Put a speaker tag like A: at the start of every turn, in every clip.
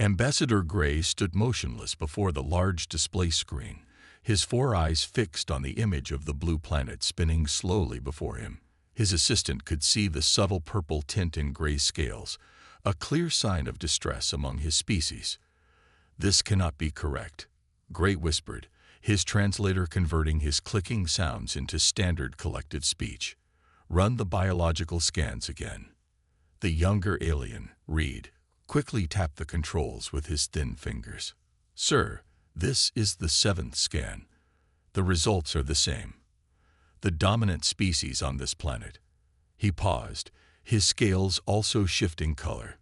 A: Ambassador Gray stood motionless before the large display screen, his four eyes fixed on the image of the blue planet spinning slowly before him. His assistant could see the subtle purple tint in Gray's scales, a clear sign of distress among his species. "This cannot be correct," Gray whispered, his translator converting his clicking sounds into standard collective speech. "Run the biological scans again." The younger alien, Reed, quickly tapped the controls with his thin fingers. "Sir, this is the 7th scan. The results are the same. The dominant species on this planet." He paused, his scales also shifting color.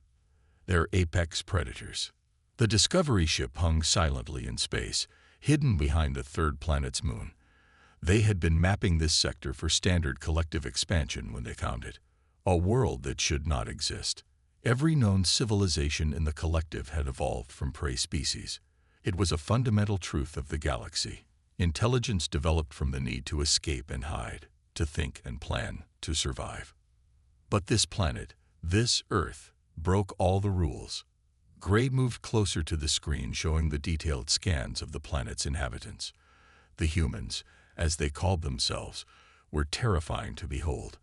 A: "They're apex predators." The Discovery ship hung silently in space, hidden behind the third planet's moon. They had been mapping this sector for standard collective expansion when they found it, a world that should not exist. Every known civilization in the collective had evolved from prey species. It was a fundamental truth of the galaxy. Intelligence developed from the need to escape and hide, to think and plan, to survive. But this planet, this Earth, broke all the rules. Gray moved closer to the screen, showing the detailed scans of the planet's inhabitants. The humans, as they called themselves, were terrifying to behold.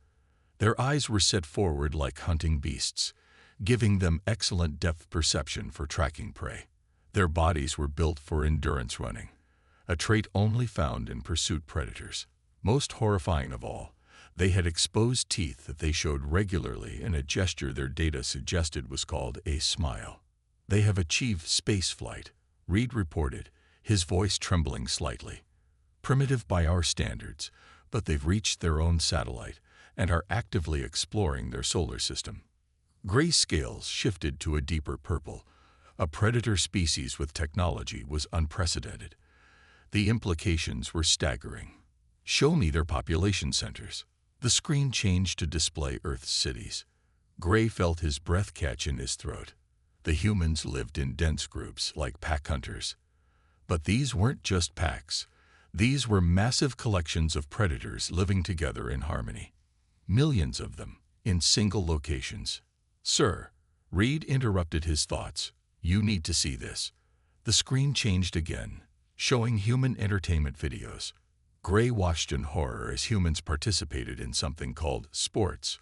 A: Their eyes were set forward like hunting beasts, giving them excellent depth perception for tracking prey. Their bodies were built for endurance running, a trait only found in pursuit predators. Most horrifying of all, they had exposed teeth that they showed regularly in a gesture their data suggested was called a smile. "They have achieved space flight," Reed reported, his voice trembling slightly. "Primitive by our standards, but they've reached their own satellite and are actively exploring their solar system." Gray's scales shifted to a deeper purple. A predator species with technology was unprecedented. The implications were staggering. "Show me their population centers." The screen changed to display Earth's cities. Gray felt his breath catch in his throat. The humans lived in dense groups like pack hunters. But these weren't just packs. These were massive collections of predators living together in harmony. Millions of them, in single locations. "Sir," Reed interrupted his thoughts, "you need to see this." The screen changed again, showing human entertainment videos. Gray watched in horror as humans participated in something called sports,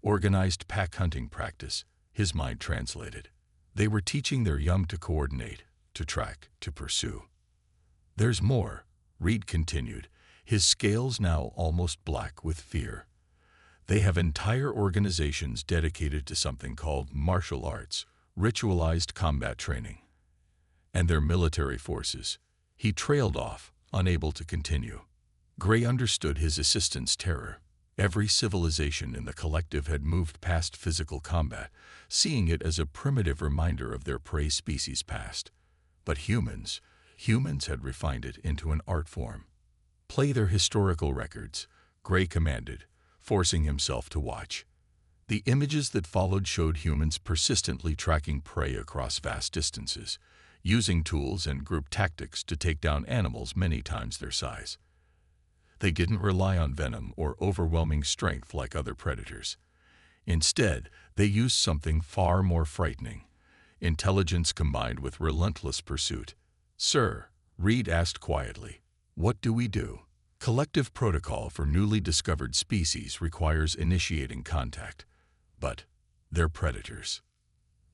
A: organized pack hunting practice, his mind translated. They were teaching their young to coordinate, to track, to pursue. "There's more," Reed continued, his scales now almost black with fear. "They have entire organizations dedicated to something called martial arts, ritualized combat training. And their military forces." He trailed off, unable to continue. Gray understood his assistant's terror. Every civilization in the collective had moved past physical combat, seeing it as a primitive reminder of their prey species past. But humans had refined it into an art form. "Play their historical records," Gray commanded, forcing himself to watch. The images that followed showed humans persistently tracking prey across vast distances, using tools and group tactics to take down animals many times their size. They didn't rely on venom or overwhelming strength like other predators. Instead, they used something far more frightening: intelligence combined with relentless pursuit. "Sir," Reed asked quietly, "what do we do?" Collective protocol for newly discovered species requires initiating contact. But they're predators.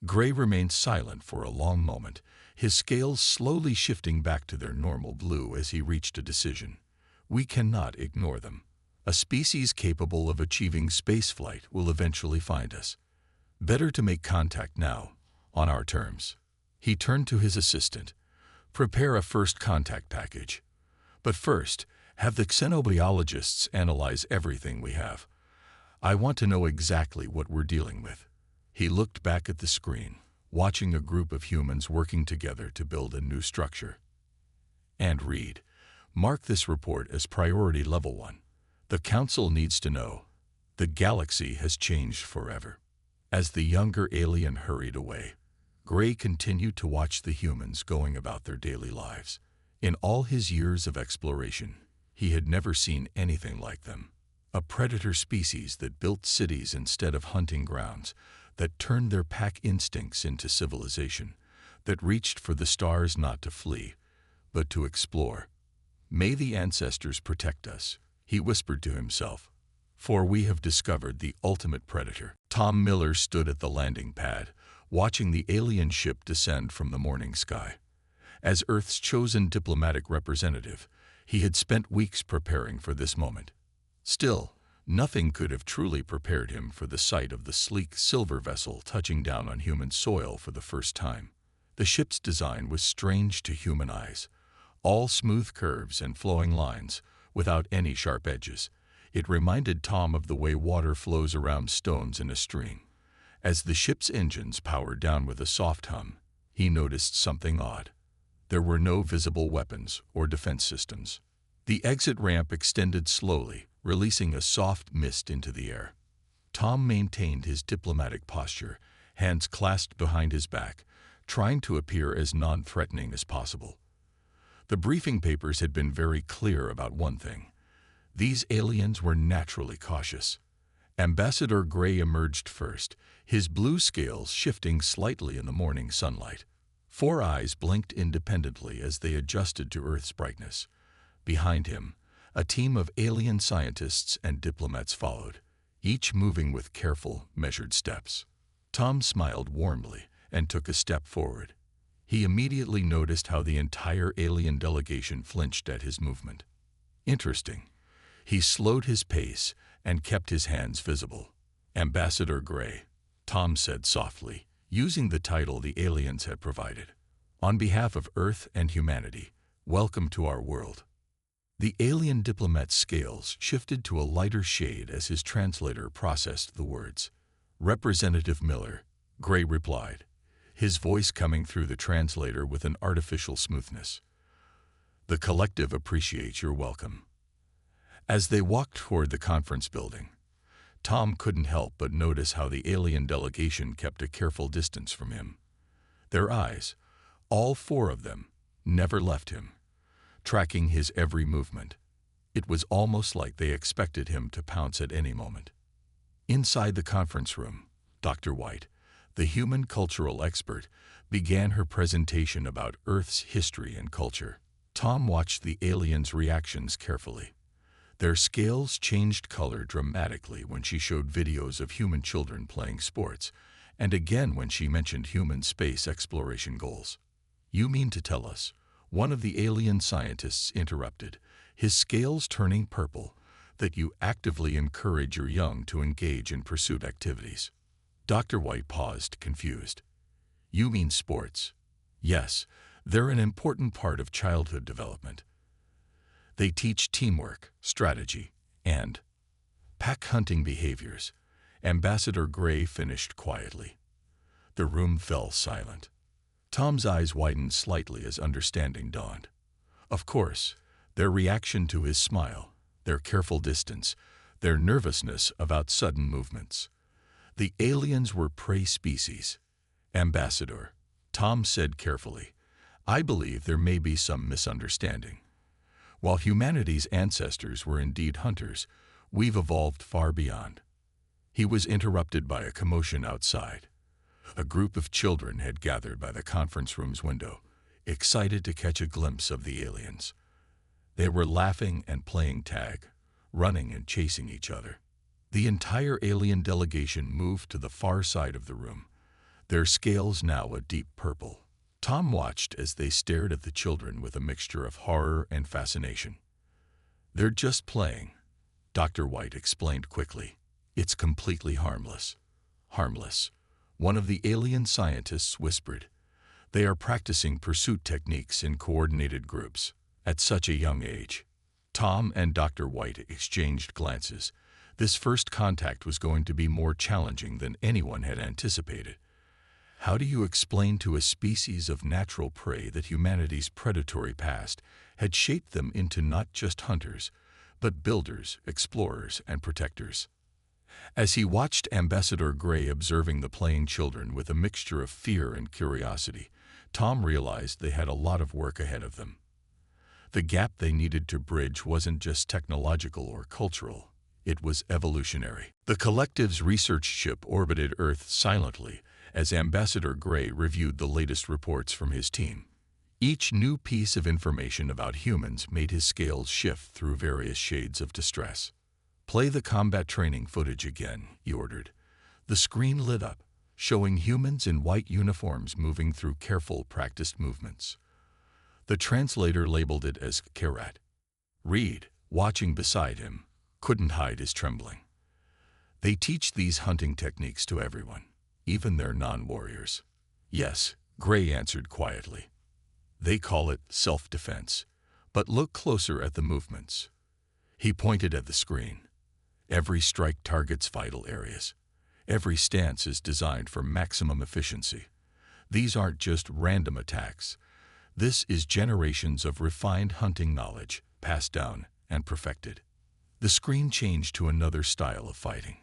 A: Gray remained silent for a long moment, his scales slowly shifting back to their normal blue as he reached a decision. "We cannot ignore them. A species capable of achieving spaceflight will eventually find us. Better to make contact now, on our terms." He turned to his assistant. "Prepare a first contact package. But first, have the xenobiologists analyze everything we have. I want to know exactly what we're dealing with." He looked back at the screen, watching a group of humans working together to build a new structure. "And Reed, mark this report as priority level 1. The Council needs to know. The galaxy has changed forever." As the younger alien hurried away, Gray continued to watch the humans going about their daily lives. In all his years of exploration, he had never seen anything like them. A predator species that built cities instead of hunting grounds, that turned their pack instincts into civilization, that reached for the stars not to flee, but to explore. "May the ancestors protect us," he whispered to himself, "for we have discovered the ultimate predator." Tom Miller stood at the landing pad, watching the alien ship descend from the morning sky. As Earth's chosen diplomatic representative, he had spent weeks preparing for this moment. Still, nothing could have truly prepared him for the sight of the sleek silver vessel touching down on human soil for the first time. The ship's design was strange to human eyes, all smooth curves and flowing lines, without any sharp edges. It reminded Tom of the way water flows around stones in a stream. As the ship's engines powered down with a soft hum, he noticed something odd. There were no visible weapons or defense systems. The exit ramp extended slowly, releasing a soft mist into the air. Tom maintained his diplomatic posture, hands clasped behind his back, trying to appear as non-threatening as possible. The briefing papers had been very clear about one thing. These aliens were naturally cautious. Ambassador Gray emerged first, his blue scales shifting slightly in the morning sunlight. 4 eyes blinked independently as they adjusted to Earth's brightness. Behind him, a team of alien scientists and diplomats followed, each moving with careful, measured steps. Tom smiled warmly and took a step forward. He immediately noticed how the entire alien delegation flinched at his movement. Interesting. He slowed his pace and kept his hands visible. "Ambassador Gray," Tom said softly, using the title the aliens had provided. "On behalf of Earth and humanity, welcome to our world." The alien diplomat's scales shifted to a lighter shade as his translator processed the words. "Representative Miller," Gray replied, his voice coming through the translator with an artificial smoothness. "The collective appreciates your welcome." As they walked toward the conference building, Tom couldn't help but notice how the alien delegation kept a careful distance from him. Their eyes, all 4 of them, never left him, tracking his every movement. It was almost like they expected him to pounce at any moment. Inside the conference room, Dr. White, the human cultural expert, began her presentation about Earth's history and culture. Tom watched the aliens' reactions carefully. Their scales changed color dramatically when she showed videos of human children playing sports, and again when she mentioned human space exploration goals. "You mean to tell us," one of the alien scientists interrupted, his scales turning purple, "that you actively encourage your young to engage in pursuit activities?" Dr. White paused, confused. "You mean sports?" "Yes, they're an important part of childhood development. They teach teamwork, strategy, and pack hunting behaviors," Ambassador Gray finished quietly. The room fell silent. Tom's eyes widened slightly as understanding dawned. Of course, their reaction to his smile, their careful distance, their nervousness about sudden movements. The aliens were prey species. "Ambassador," Tom said carefully, "I believe there may be some misunderstanding. While humanity's ancestors were indeed hunters, we've evolved far beyond." He was interrupted by a commotion outside. A group of children had gathered by the conference room's window, excited to catch a glimpse of the aliens. They were laughing and playing tag, running and chasing each other. The entire alien delegation moved to the far side of the room, their scales now a deep purple. Tom watched as they stared at the children with a mixture of horror and fascination. "They're just playing," Dr. White explained quickly. "It's completely harmless." "Harmless," one of the alien scientists whispered. "They are practicing pursuit techniques in coordinated groups at such a young age." Tom and Dr. White exchanged glances. This first contact was going to be more challenging than anyone had anticipated. How do you explain to a species of natural prey that humanity's predatory past had shaped them into not just hunters, but builders, explorers, and protectors? As he watched Ambassador Gray observing the playing children with a mixture of fear and curiosity, Tom realized they had a lot of work ahead of them. The gap they needed to bridge wasn't just technological or cultural, it was evolutionary. The collective's research ship orbited Earth silently, as Ambassador Gray reviewed the latest reports from his team. Each new piece of information about humans made his scales shift through various shades of distress. "Play the combat training footage again," he ordered. The screen lit up, showing humans in white uniforms moving through careful, practiced movements. The translator labeled it as Karat. Reed, watching beside him, couldn't hide his trembling. "They teach these hunting techniques to everyone, even their non-warriors." "Yes," Gray answered quietly. "They call it self-defense, but look closer at the movements." He pointed at the screen. "Every strike targets vital areas. Every stance is designed for maximum efficiency. These aren't just random attacks. This is generations of refined hunting knowledge, passed down and perfected." The screen changed to another style of fighting.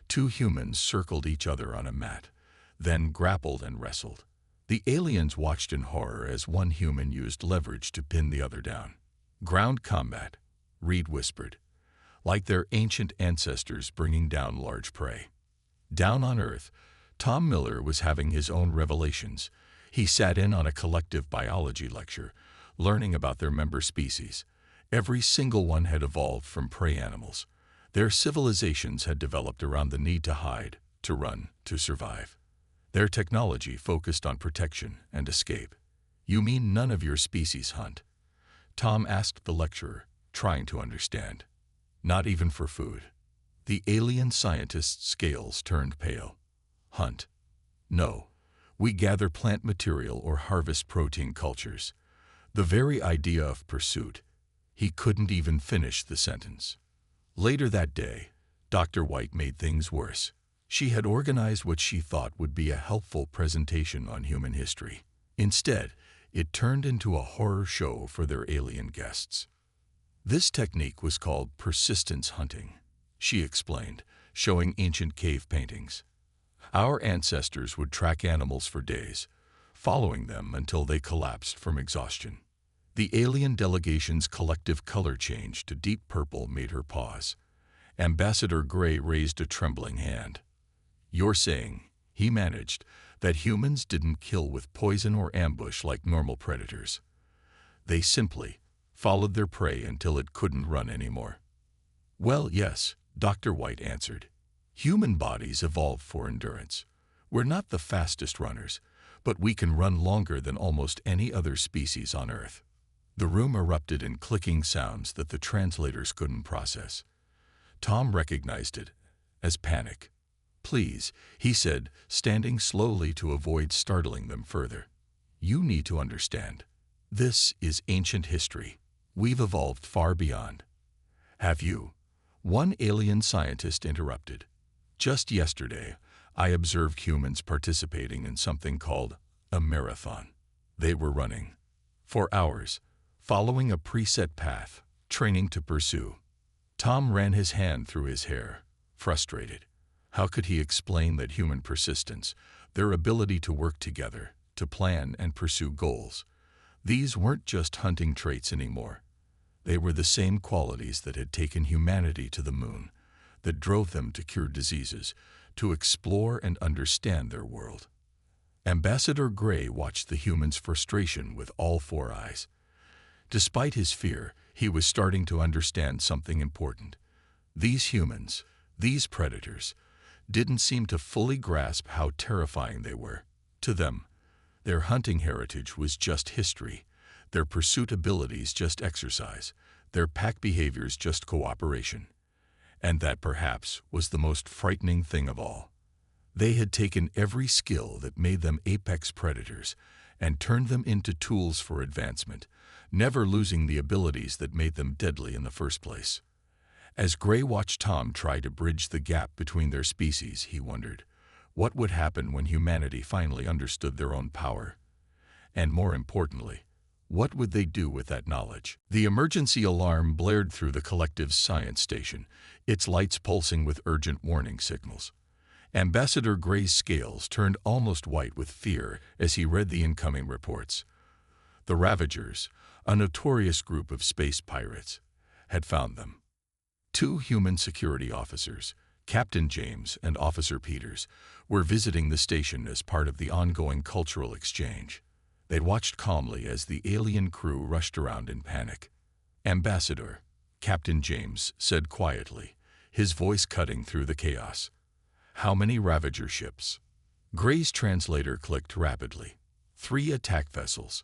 A: Two humans circled each other on a mat, then grappled and wrestled. The aliens watched in horror as one human used leverage to pin the other down. "Ground combat," Reed whispered, "like their ancient ancestors bringing down large prey." Down on Earth, Tom Miller was having his own revelations. He sat in on a collective biology lecture, learning about their member species. Every single one had evolved from prey animals. Their civilizations had developed around the need to hide, to run, to survive. Their technology focused on protection and escape. "You mean none of your species hunt?" Tom asked the lecturer, trying to understand. "Not even for food." The alien scientist's scales turned pale. "Hunt? No. We gather plant material or harvest protein cultures. The very idea of pursuit." He couldn't even finish the sentence. Later that day, Dr. White made things worse. She had organized what she thought would be a helpful presentation on human history. Instead, it turned into a horror show for their alien guests. This technique was called persistence hunting, she explained, showing ancient cave paintings. "Our ancestors would track animals for days, following them until they collapsed from exhaustion." The alien delegation's collective color change to deep purple made her pause. Ambassador Gray raised a trembling hand. "You're saying," he managed, "that humans didn't kill with poison or ambush like normal predators. They simply followed their prey until it couldn't run anymore." "Well, yes," Dr. White answered. "Human bodies evolved for endurance. We're not the fastest runners, but we can run longer than almost any other species on Earth." The room erupted in clicking sounds that the translators couldn't process. Tom recognized it as panic. "Please," he said, standing slowly to avoid startling them further. "You need to understand. This is ancient history. We've evolved far beyond." "Have you?" One alien scientist interrupted. "Just yesterday, I observed humans participating in something called a marathon. They were running for hours, following a preset path, training to pursue." Tom ran his hand through his hair, frustrated. How could he explain that human persistence, their ability to work together, to plan and pursue goals, these weren't just hunting traits anymore. They were the same qualities that had taken humanity to the moon, that drove them to cure diseases, to explore and understand their world. Ambassador Gray watched the human's frustration with all four eyes. Despite his fear, he was starting to understand something important. These humans, these predators, didn't seem to fully grasp how terrifying they were. To them, their hunting heritage was just history, their pursuit abilities just exercise, their pack behaviors just cooperation. And that perhaps was the most frightening thing of all. They had taken every skill that made them apex predators and turned them into tools for advancement, never losing the abilities that made them deadly in the first place. As Gray watched Tom try to bridge the gap between their species, he wondered, what would happen when humanity finally understood their own power? And more importantly, what would they do with that knowledge? The emergency alarm blared through the collective's science station, its lights pulsing with urgent warning signals. Ambassador Gray's scales turned almost white with fear as he read the incoming reports. The Ravagers, a notorious group of space pirates, had found them. 2 human security officers, Captain James and Officer Peters were visiting the station as part of the ongoing cultural exchange. They watched calmly as the alien crew rushed around in panic. "Ambassador," Captain James said quietly, his voice cutting through the chaos. "How many Ravager ships?" Gray's translator clicked rapidly. "3 attack vessels.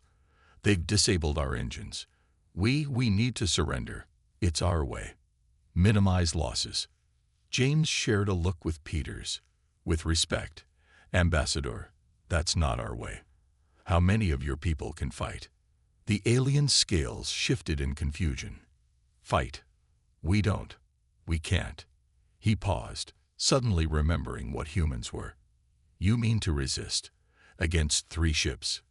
A: They've disabled our engines. We need to surrender. It's our way. Minimize losses." James shared a look with Peters. "With respect, Ambassador, that's not our way. How many of your people can fight?" The alien scales shifted in confusion. "Fight? We don't. We can't." He paused, suddenly remembering what humans were. "You mean to resist? Against 3 ships?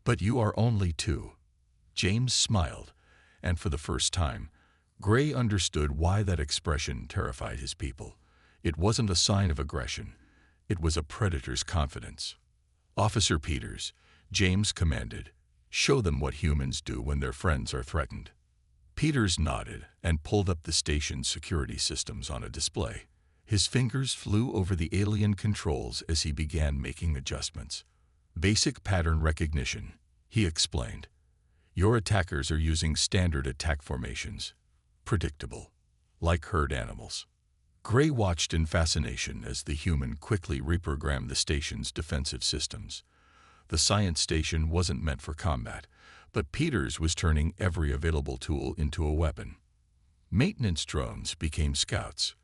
A: But you are only 2. James smiled, and for the first time, Gray understood why that expression terrified his people. It wasn't a sign of aggression. It was a predator's confidence. "Officer Peters," James commanded, "show them what humans do when their friends are threatened." Peters nodded and pulled up the station's security systems on a display. His fingers flew over the alien controls as he began making adjustments. "Basic pattern recognition," he explained. "Your attackers are using standard attack formations. Predictable. Like herd animals." Gray watched in fascination as the human quickly reprogrammed the station's defensive systems. The science station wasn't meant for combat, but Peters was turning every available tool into a weapon. Maintenance drones became scouts.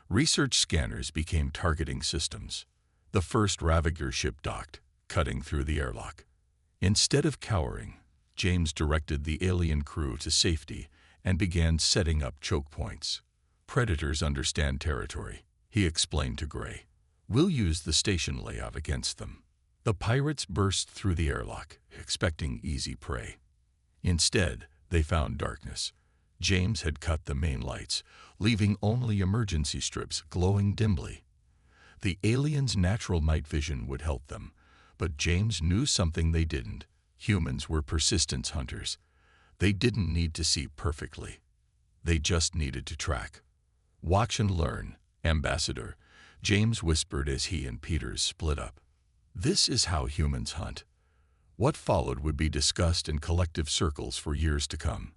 A: Research scanners became targeting systems. The first Ravager ship docked, cutting through the airlock. Instead of cowering, James directed the alien crew to safety and began setting up choke points. "Predators understand territory," he explained to Gray. "We'll use the station layout against them." The pirates burst through the airlock, expecting easy prey. Instead, they found darkness. James had cut the main lights, leaving only emergency strips glowing dimly. The aliens' natural night vision would help them, but James knew something they didn't. Humans were persistence hunters. They didn't need to see perfectly. They just needed to track. "Watch and learn, Ambassador," James whispered as he and Peters split up. This is how humans hunt. What followed would be discussed in collective circles for years to come.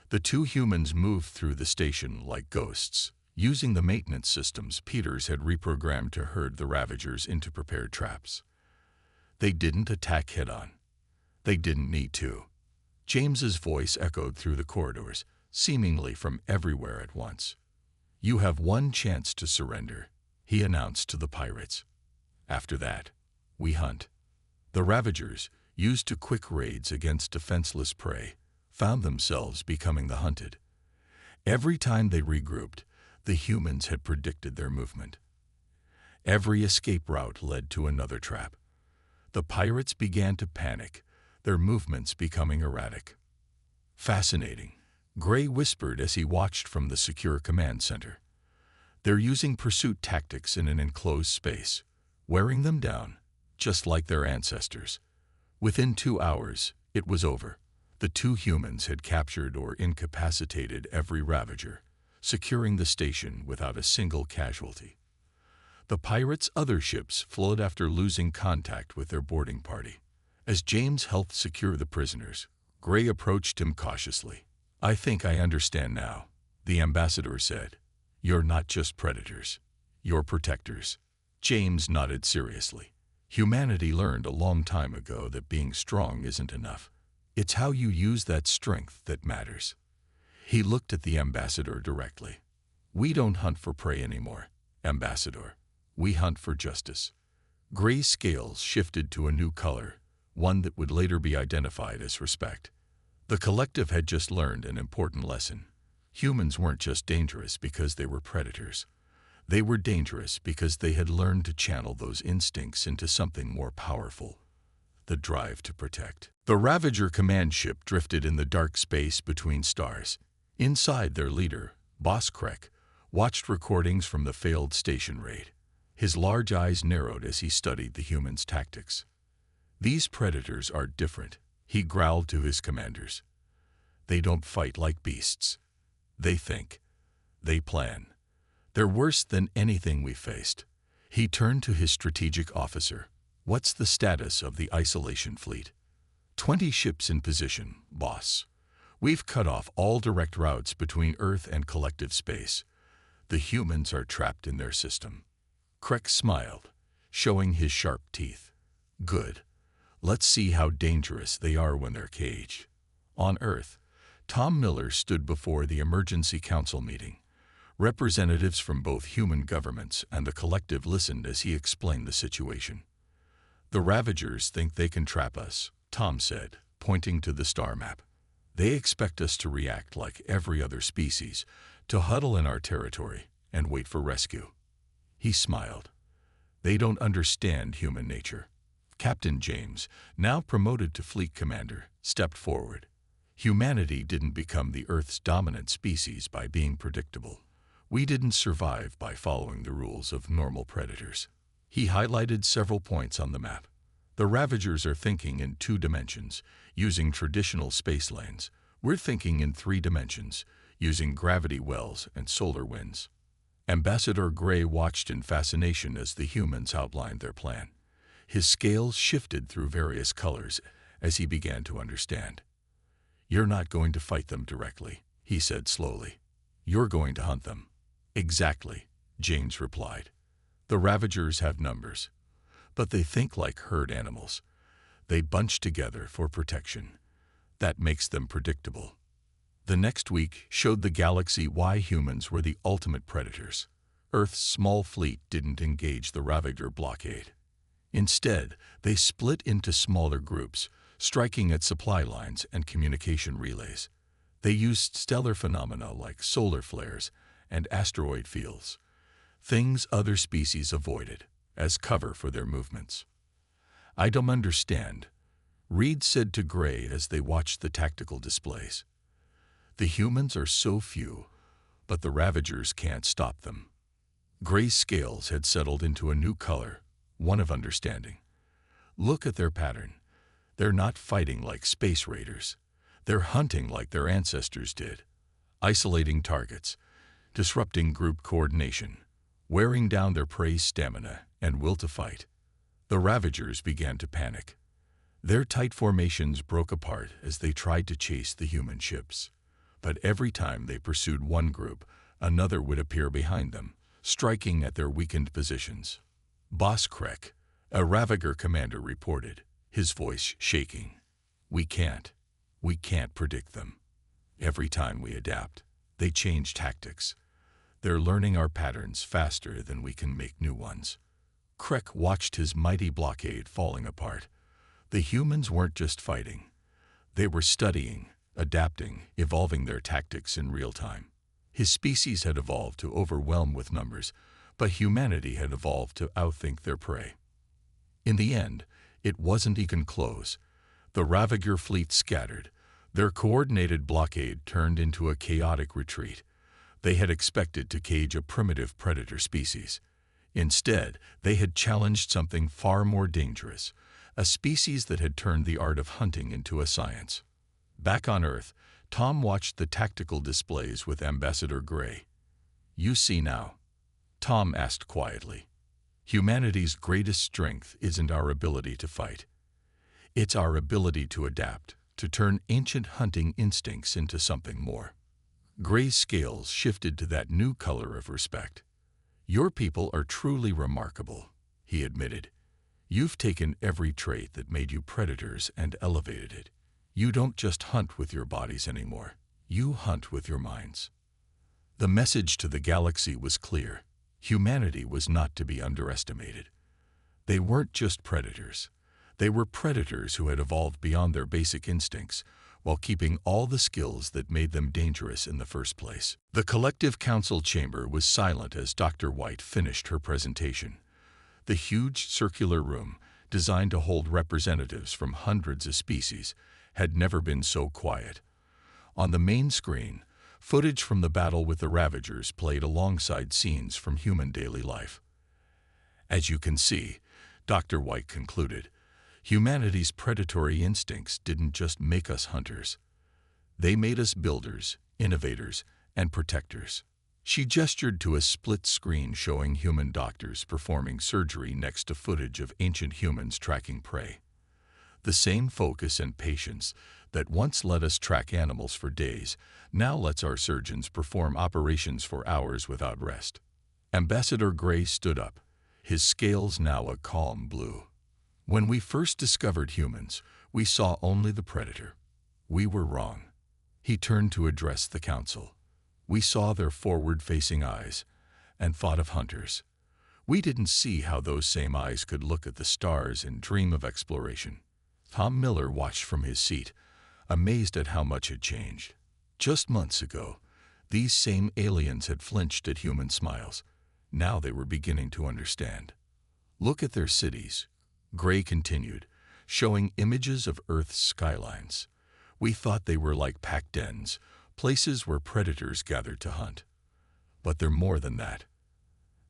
A: The 2 humans moved through the station like ghosts, using the maintenance systems Peters had reprogrammed to herd the Ravagers into prepared traps. They didn't attack head-on. They didn't need to. James's voice echoed through the corridors, seemingly from everywhere at once. "You have 1 chance to surrender," he announced to the pirates. "After that, we hunt." The Ravagers, used to quick raids against defenseless prey, found themselves becoming the hunted. Every time they regrouped, the humans had predicted their movement. Every escape route led to another trap. The pirates began to panic, their movements becoming erratic. "Fascinating," Gray whispered as he watched from the secure command center. "They're using pursuit tactics in an enclosed space, wearing them down, just like their ancestors." Within 2 hours, it was over. The 2 humans had captured or incapacitated every Ravager, securing the station without a single casualty. The pirates' other ships flowed after losing contact with their boarding party. As James helped secure the prisoners, Gray approached him cautiously. "I think I understand now," the ambassador said. "You're not just predators. You're protectors." James nodded seriously. Humanity learned a long time ago that being strong isn't enough. It's how you use that strength that matters. He looked at the ambassador directly. "We don't hunt for prey anymore, Ambassador. We hunt for justice." Gray's scales shifted to a new color, one that would later be identified as respect. The collective had just learned an important lesson. Humans weren't just dangerous because they were predators. They were dangerous because they had learned to channel those instincts into something more powerful: the drive to protect. The Ravager command ship drifted in the dark space between stars. Inside, their leader, Boss Krek, watched recordings from the failed station raid. His large eyes narrowed as he studied the humans' tactics. "These predators are different," he growled to his commanders. "They don't fight like beasts. They think. They plan. They're worse than anything we faced. He turned to his strategic officer. What's the status of the isolation fleet? 20 ships in position, boss. We've cut off all direct routes between Earth and collective space. The humans are trapped in their system. Krek smiled, showing his sharp teeth. Good. Let's see how dangerous they are when they're caged. On Earth, Tom Miller stood before the Emergency Council meeting. Representatives from both human governments and the collective listened as he explained the situation. The Ravagers think they can trap us, Tom said, pointing to the star map. They expect us to react like every other species, to huddle in our territory and wait for rescue. He smiled. They don't understand human nature. Captain James, now promoted to fleet commander, stepped forward. Humanity didn't become the Earth's dominant species by being predictable. We didn't survive by following the rules of normal predators. He highlighted several points on the map. The Ravagers are thinking in 2 dimensions, using traditional space lanes. We're thinking in 3 dimensions, using gravity wells and solar winds. Ambassador Gray watched in fascination as the humans outlined their plan. His scales shifted through various colors as he began to understand. You're not going to fight them directly, he said slowly. You're going to hunt them. Exactly, James replied. The Ravagers have numbers, but they think like herd animals. They bunch together for protection. That makes them predictable. The next week showed the galaxy why humans were the ultimate predators. Earth's small fleet didn't engage the Ravager blockade. Instead, they split into smaller groups, striking at supply lines and communication relays. They used stellar phenomena like solar flares and asteroid fields, things other species avoided, as cover for their movements. I don't understand, Reed said to Gray as they watched the tactical displays. The humans are so few, but the Ravagers can't stop them. Gray's scales had settled into a new color, one of understanding. Look at their pattern. They're not fighting like space raiders. They're hunting like their ancestors did, isolating targets, disrupting group coordination, wearing down their prey's stamina and will to fight. The Ravagers began to panic. Their tight formations broke apart as they tried to chase the human ships. But every time they pursued one group, another would appear behind them, striking at their weakened positions. Boss Krek, a Ravager commander, reported, his voice shaking. We can't predict them. Every time we adapt, they change tactics. They're learning our patterns faster than we can make new ones. Krek watched his mighty blockade falling apart. The humans weren't just fighting. They were studying, adapting, evolving their tactics in real time. His species had evolved to overwhelm with numbers, but humanity had evolved to outthink their prey. In the end, it wasn't even close. The Ravager fleet scattered. Their coordinated blockade turned into a chaotic retreat. They had expected to cage a primitive predator species. Instead, they had challenged something far more dangerous, a species that had turned the art of hunting into a science. Back on Earth, Tom watched the tactical displays with Ambassador Gray. You see now, Tom asked quietly. Humanity's greatest strength isn't our ability to fight. It's our ability to adapt, to turn ancient hunting instincts into something more. Gray's scales shifted to that new color of respect. Your people are truly remarkable, he admitted. You've taken every trait that made you predators and elevated it. You don't just hunt with your bodies anymore. You hunt with your minds. The message to the galaxy was clear. Humanity was not to be underestimated. They weren't just predators. They were predators who had evolved beyond their basic instincts, while keeping all the skills that made them dangerous in the first place. The collective council chamber was silent as Dr. White finished her presentation. The huge circular room, designed to hold representatives from hundreds of species, had never been so quiet. On the main screen, footage from the battle with the Ravagers played alongside scenes from human daily life. As you can see, Dr. White concluded, humanity's predatory instincts didn't just make us hunters. They made us builders, innovators, and protectors. She gestured to a split screen showing human doctors performing surgery next to footage of ancient humans tracking prey. The same focus and patience that once let us track animals for days now lets our surgeons perform operations for hours without rest. Ambassador Gray stood up, his scales now a calm blue. When we first discovered humans, we saw only the predator. We were wrong. He turned to address the council. We saw their forward-facing eyes and thought of hunters. We didn't see how those same eyes could look at the stars and dream of exploration. Tom Miller watched from his seat, amazed at how much had changed. Just months ago, these same aliens had flinched at human smiles. Now they were beginning to understand. Look at their cities, Gray continued, showing images of Earth's skylines. We thought they were like packed dens, places where predators gathered to hunt. But they're more than that.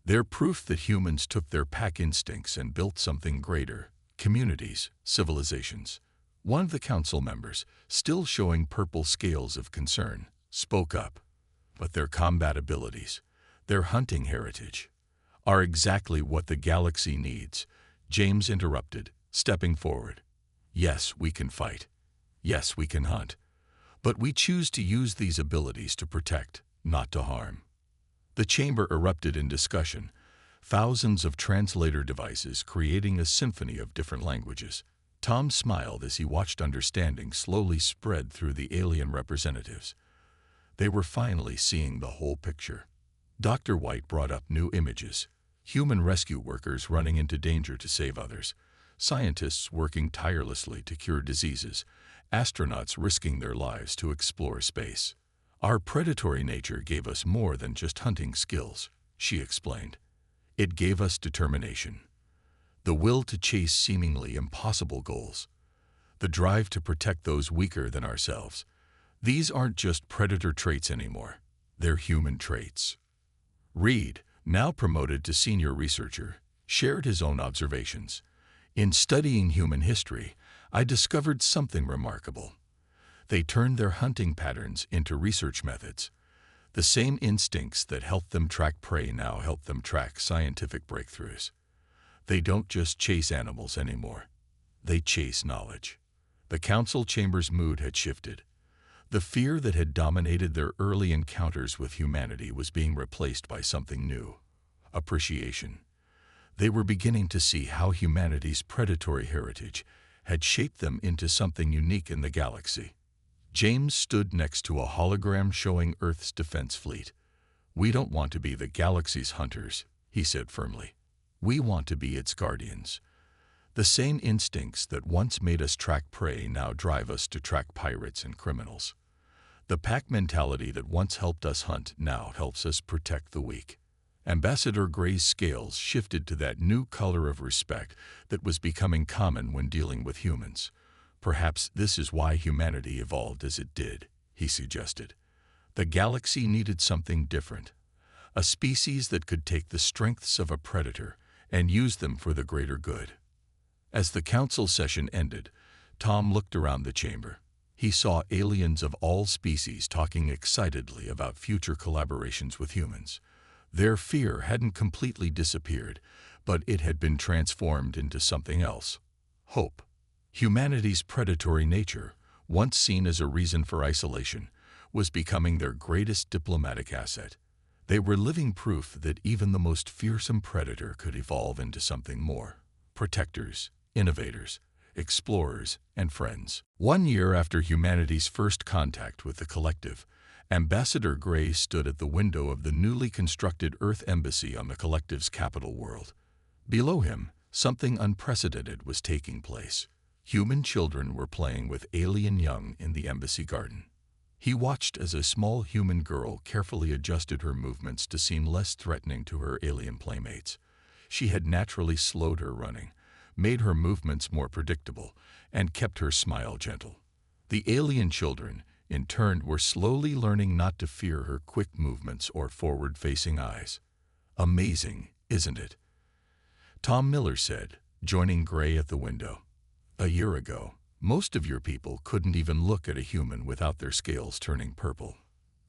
A: They're proof that humans took their pack instincts and built something greater: communities, civilizations. One of the council members, still showing purple scales of concern, spoke up. But their combat abilities, their hunting heritage, are exactly what the galaxy needs. James interrupted, stepping forward. Yes, we can fight. Yes, we can hunt. But we choose to use these abilities to protect, not to harm. The chamber erupted in discussion, thousands of translator devices creating a symphony of different languages. Tom smiled as he watched understanding slowly spread through the alien representatives. They were finally seeing the whole picture. Dr. White brought up new images: human rescue workers running into danger to save others, scientists working tirelessly to cure diseases, astronauts risking their lives to explore space. Our predatory nature gave us more than just hunting skills, she explained. It gave us determination, the will to chase seemingly impossible goals, the drive to protect those weaker than ourselves. These aren't just predator traits anymore. They're human traits. Reed, now promoted to senior researcher, shared his own observations. In studying human history, I discovered something remarkable. They turned their hunting patterns into research methods. The same instincts that helped them track prey now help them track scientific breakthroughs. They don't just chase animals anymore. They chase knowledge. The council chamber's mood had shifted. The fear that had dominated their early encounters with humanity was being replaced by something new: appreciation. They were beginning to see how humanity's predatory heritage had shaped them into something unique in the galaxy. James stood next to a hologram showing Earth's defense fleet. We don't want to be the galaxy's hunters, he said firmly. We want to be its guardians. The same instincts that once made us track prey now drive us to track pirates and criminals. The pack mentality that once helped us hunt now helps us protect the weak. Ambassador Gray's scales shifted to that new color of respect that was becoming common when dealing with humans. Perhaps this is why humanity evolved as it did, he suggested. The galaxy needed something different, a species that could take the strengths of a predator and use them for the greater good. As the council session ended, Tom looked around the chamber. He saw aliens of all species talking excitedly about future collaborations with humans. Their fear hadn't completely disappeared, but it had been transformed into something else: hope. Humanity's predatory nature, once seen as a reason for isolation, was becoming their greatest diplomatic asset. They were living proof that even the most fearsome predator could evolve into something more: protectors, innovators, explorers, and friends. 1 year after humanity's first contact with the collective, Ambassador Gray stood at the window of the newly constructed Earth Embassy on the collective's capital world. Below him, something unprecedented was taking place. Human children were playing with alien young in the embassy garden. He watched as a small human girl carefully adjusted her movements to seem less threatening to her alien playmates. She had naturally slowed her running, made her movements more predictable, and kept her smile gentle. The alien children, in turn, were slowly learning not to fear her quick movements or forward-facing eyes. Amazing, isn't it? Tom Miller said, joining Gray at the window. A year ago, most of your people couldn't even look at a human without their scales turning purple.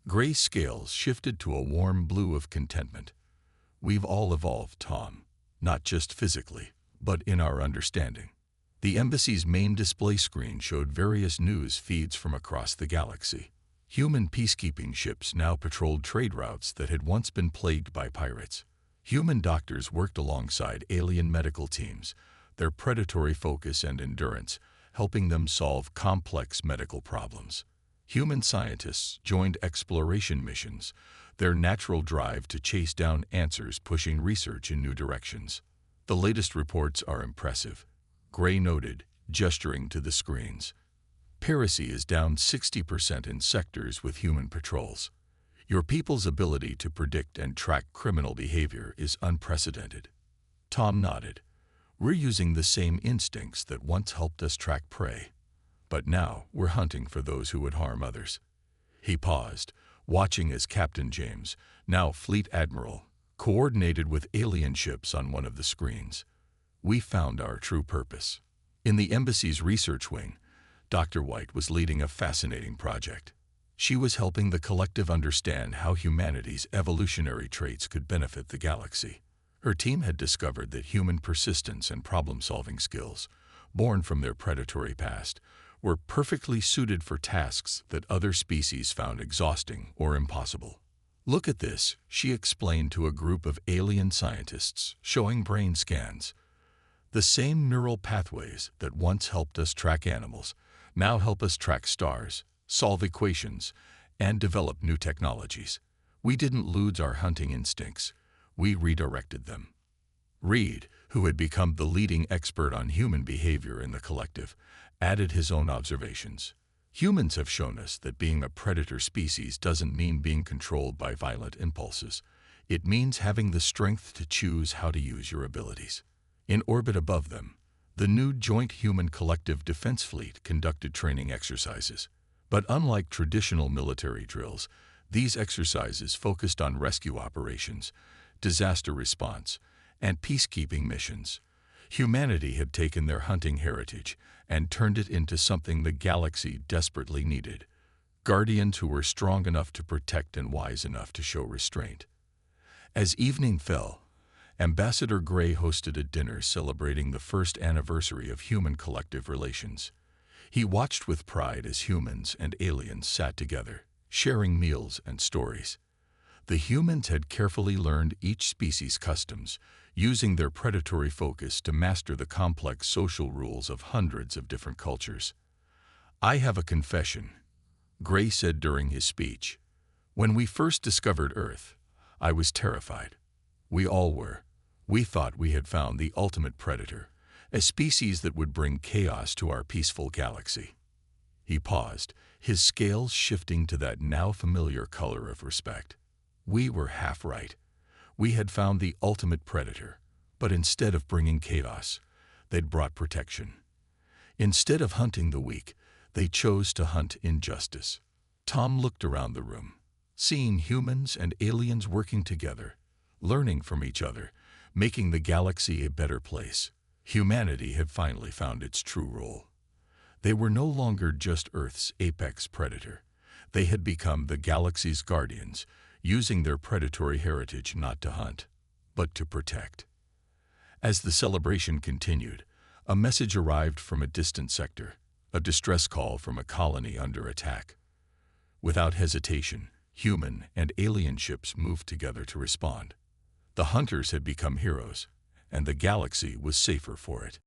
A: Gray's scales shifted to a warm blue of contentment. We've all evolved, Tom, not just physically, but in our understanding. The embassy's main display screen showed various news feeds from across the galaxy. Human peacekeeping ships now patrolled trade routes that had once been plagued by pirates. Human doctors worked alongside alien medical teams, their predatory focus and endurance helping them solve complex medical problems. Human scientists joined exploration missions, their natural drive to chase down answers pushing research in new directions. The latest reports are impressive, Gray noted, gesturing to the screens. Piracy is down 60% in sectors with human patrols. Your people's ability to predict and track criminal behavior is unprecedented. Tom nodded. We're using the same instincts that once helped us track prey. But now we're hunting for those who would harm others. He paused, watching as Captain James, now Fleet Admiral, coordinated with alien ships on one of the screens. We found our true purpose. In the embassy's research wing, Dr. White was leading a fascinating project. She was helping the collective understand how humanity's evolutionary traits could benefit the galaxy. Her team had discovered that human persistence and problem-solving skills, born from their predatory past, were perfectly suited for tasks that other species found exhausting or impossible. Look at this, she explained to a group of alien scientists, showing brain scans. The same neural pathways that once helped us track animals now help us track stars, solve equations, and develop new technologies. We didn't lose our hunting instincts. We redirected them. Reed, who had become the leading expert on human behavior in the collective, added his own observations. Humans have shown us that being a predator species doesn't mean being controlled by violent impulses. It means having the strength to choose how to use your abilities. In orbit above them, the new Joint Human Collective Defense Fleet conducted training exercises. But unlike traditional military drills, these exercises focused on rescue operations, disaster response, and peacekeeping missions. Humanity had taken their hunting heritage and turned it into something the galaxy desperately needed. Guardians who were strong enough to protect and wise enough to show restraint. As evening fell, Ambassador Gray hosted a dinner celebrating the first anniversary of human collective relations. He watched with pride as humans and aliens sat together, sharing meals and stories. The humans had carefully learned each species' customs, using their predatory focus to master the complex social rules of hundreds of different cultures. I have a confession, Gray said during his speech. When we first discovered Earth, I was terrified. We all were. We thought we had found the ultimate predator, a species that would bring chaos to our peaceful galaxy. He paused, his scales shifting to that now familiar color of respect. We were half right. We had found the ultimate predator, but instead of bringing chaos, they'd brought protection. Instead of hunting the weak, they chose to hunt injustice. Tom looked around the room, seeing humans and aliens working together, learning from each other, making the galaxy a better place. Humanity had finally found its true role. They were no longer just Earth's apex predator. They had become the galaxy's guardians, using their predatory heritage not to hunt, but to protect. As the celebration continued, a message arrived from a distant sector, a distress call from a colony under attack. Without hesitation, human and alien ships moved together to respond. The hunters had become heroes, and the galaxy was safer for it.